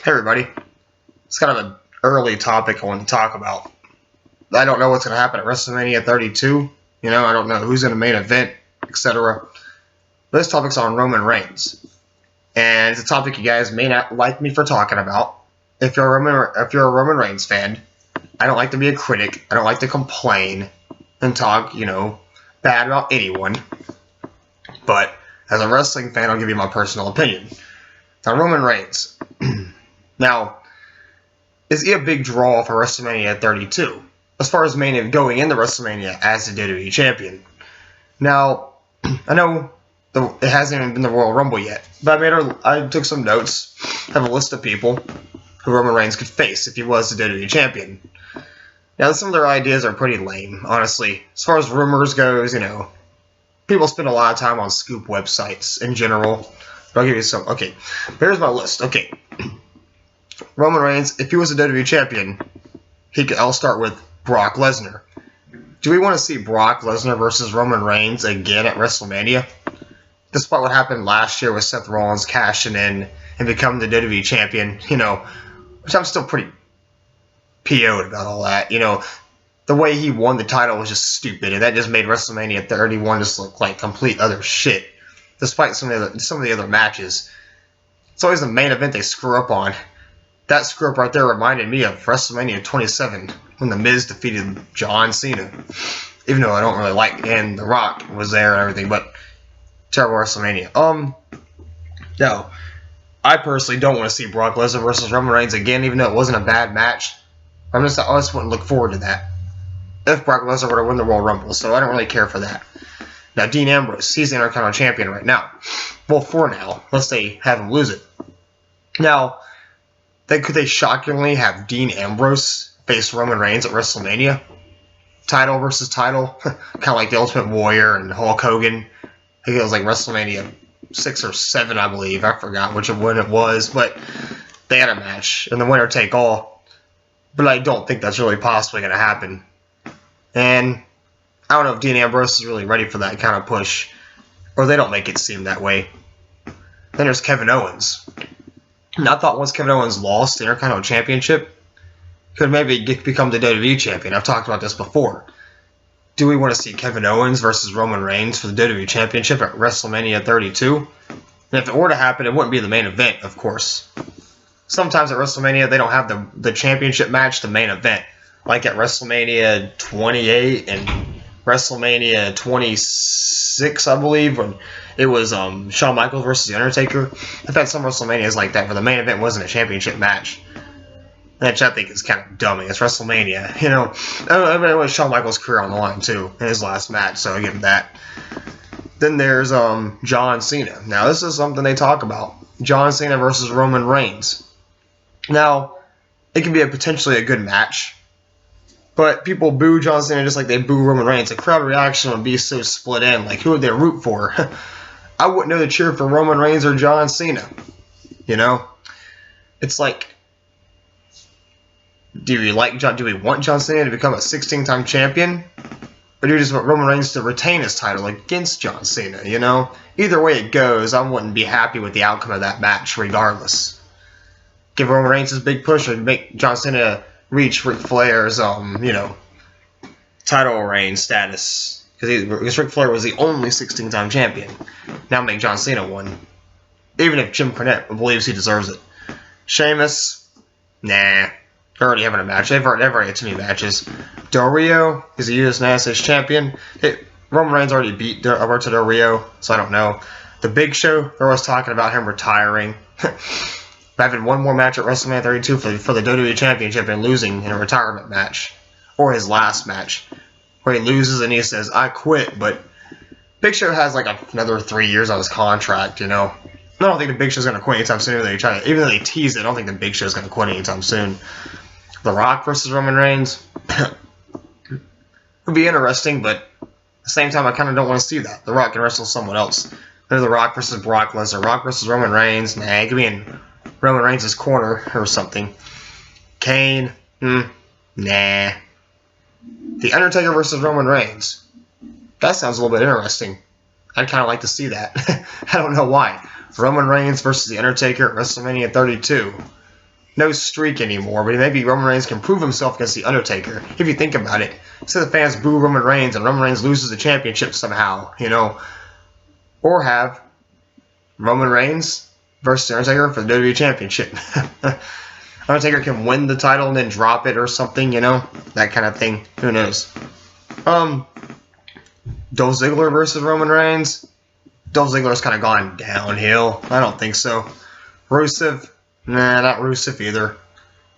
Hey everybody, it's kind of an early topic I want to talk about. I don't know what's going to happen at WrestleMania 32. I don't know who's in the main event, etc. But this topic's on Roman Reigns. And it's a topic you guys may not like me for talking about. If you're a Roman Reigns fan, I don't like to be a critic. I don't like to complain and talk, bad about anyone. But as a wrestling fan, I'll give you my personal opinion. Now, Roman Reigns. Now, is he a big draw for WrestleMania 32? As far as going into WrestleMania as the WWE Champion. Now, I know it hasn't even been the Royal Rumble yet, but I took some notes. I have a list of people who Roman Reigns could face if he was the WWE Champion. Now, some of their ideas are pretty lame, honestly. As far as rumors goes, people spend a lot of time on scoop websites in general. But I'll give you some. Okay, here's my list. Okay. Roman Reigns, if he was a WWE Champion, I'll start with Brock Lesnar. Do we want to see Brock Lesnar versus Roman Reigns again at WrestleMania? Despite what happened last year with Seth Rollins cashing in and becoming the WWE Champion, which I'm still pretty PO'd about all that. The way he won the title was just stupid, and that just made WrestleMania 31 just look like complete other shit, despite some of the other matches. It's always the main event they screw up on. That screw up right there reminded me of WrestleMania 27 when The Miz defeated John Cena. Even though I don't really like, and The Rock was there and everything, but terrible WrestleMania. No, I personally don't want to see Brock Lesnar versus Roman Reigns again, even though it wasn't a bad match. I just wouldn't look forward to that if Brock Lesnar were to win the Royal Rumble, so I don't really care for that. Now, Dean Ambrose, he's the Intercontinental Champion right now. Well, for now, unless they have him lose it. Now, could they shockingly have Dean Ambrose face Roman Reigns at WrestleMania? Title versus title? Kind of like the Ultimate Warrior and Hulk Hogan. I think it was like WrestleMania 6 or 7, I believe. I forgot which one it was, but they had a match, and the winner take all. But I don't think that's really possibly going to happen. And I don't know if Dean Ambrose is really ready for that kind of push, or they don't make it seem that way. Then there's Kevin Owens. And I thought once Kevin Owens lost the Intercontinental Championship, he could maybe become the WWE Champion. I've talked about this before. Do we want to see Kevin Owens versus Roman Reigns for the WWE Championship at WrestleMania 32? And if it were to happen, it wouldn't be the main event, of course. Sometimes at WrestleMania, they don't have the championship match, the main event. Like at WrestleMania 28 and WrestleMania 26, I believe, when it was Shawn Michaels versus The Undertaker. I've had some WrestleManias like that where the main event wasn't a championship match. Which I think is kind of dumb. It's WrestleMania, Everybody wants Shawn Michaels' career on the line, too, in his last match, so I give him that. Then there's John Cena. Now, this is something they talk about. John Cena versus Roman Reigns. Now, it can be potentially a good match. But people boo John Cena just like they boo Roman Reigns. The crowd reaction would be so split in. Like, who would they root for? I wouldn't know to cheer for Roman Reigns or John Cena. It's like, do we want John Cena to become a 16-time champion? Or do we just want Roman Reigns to retain his title against John Cena, Either way it goes, I wouldn't be happy with the outcome of that match regardless. Give Roman Reigns his big push or make John Cena reach Ric Flair's, title reign status. Because Ric Flair was the only 16-time champion. Now make John Cena one. Even if Jim Cornette believes he deserves it. Sheamus, nah. They're already having a match. They've already had too many matches. Del Rio is the U.S. United States champion. Roman Reigns already beat Alberto Del Rio, so I don't know. The Big Show, they're always talking about him retiring. Having one more match at WrestleMania 32 for the WWE Championship and losing in a retirement match. Or his last match. Where he loses and he says, I quit, but Big Show has like another 3 years on his contract, I don't think the Big Show's going to quit anytime soon. Even though they tease it, I don't think the Big Show's going to quit anytime soon. The Rock versus Roman Reigns would be interesting, but at the same time, I kind of don't want to see that. The Rock can wrestle someone else. There's The Rock versus Brock Lesnar. Rock versus Roman Reigns. Nah, it could be in Roman Reigns' corner or something. Kane. Nah. The Undertaker versus Roman Reigns. That sounds a little bit interesting. I'd kind of like to see that. I don't know why. Roman Reigns versus The Undertaker at WrestleMania 32. no streak anymore, but maybe Roman Reigns can prove himself against The Undertaker. If you think about it, so the fans boo Roman Reigns and Roman Reigns loses the championship somehow, you know, or have Roman Reigns versus The Undertaker for the WWE Championship. Undertaker can win the title and then drop it or something, you know, that kind of thing. Who knows? Dolph Ziggler versus Roman Reigns. Dolph Ziggler's kind of gone downhill. I don't think so. Rusev. Nah, not Rusev either.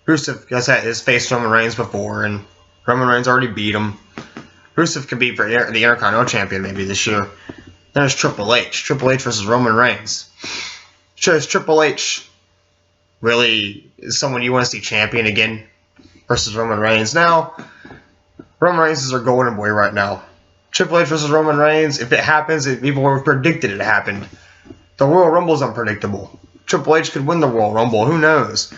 Rusev has faced Roman Reigns before, and Roman Reigns already beat him. Rusev could be for the Intercontinental Champion maybe this year. Then there's Triple H. Triple H versus Roman Reigns. Is Triple H really someone you want to see champion again versus Roman Reigns? Now, Roman Reigns is our golden boy right now. Triple H versus Roman Reigns, if it happens, people have predicted it happened. The Royal Rumble is unpredictable. Triple H could win the Royal Rumble, who knows?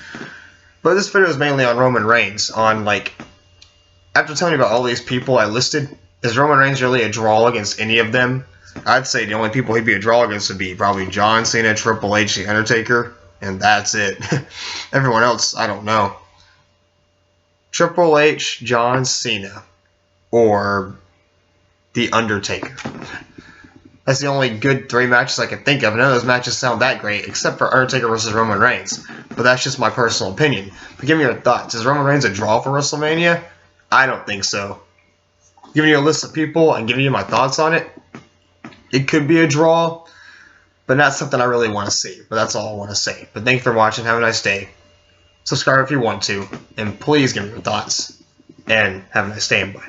But this video is mainly on Roman Reigns, after telling you about all these people I listed, is Roman Reigns really a draw against any of them? I'd say the only people he'd be a draw against would be probably John Cena, Triple H, The Undertaker, and that's it. Everyone else, I don't know. Triple H, John Cena, or The Undertaker. That's the only good 3 matches I can think of. None of those matches sound that great, except for Undertaker versus Roman Reigns. But that's just my personal opinion. But give me your thoughts. Is Roman Reigns a draw for WrestleMania? I don't think so. Giving you a list of people and giving you my thoughts on it, it could be a draw, but not something I really want to see. But that's all I want to say. But thank you for watching. Have a nice day. Subscribe if you want to. And please give me your thoughts. And have a nice day. And bye.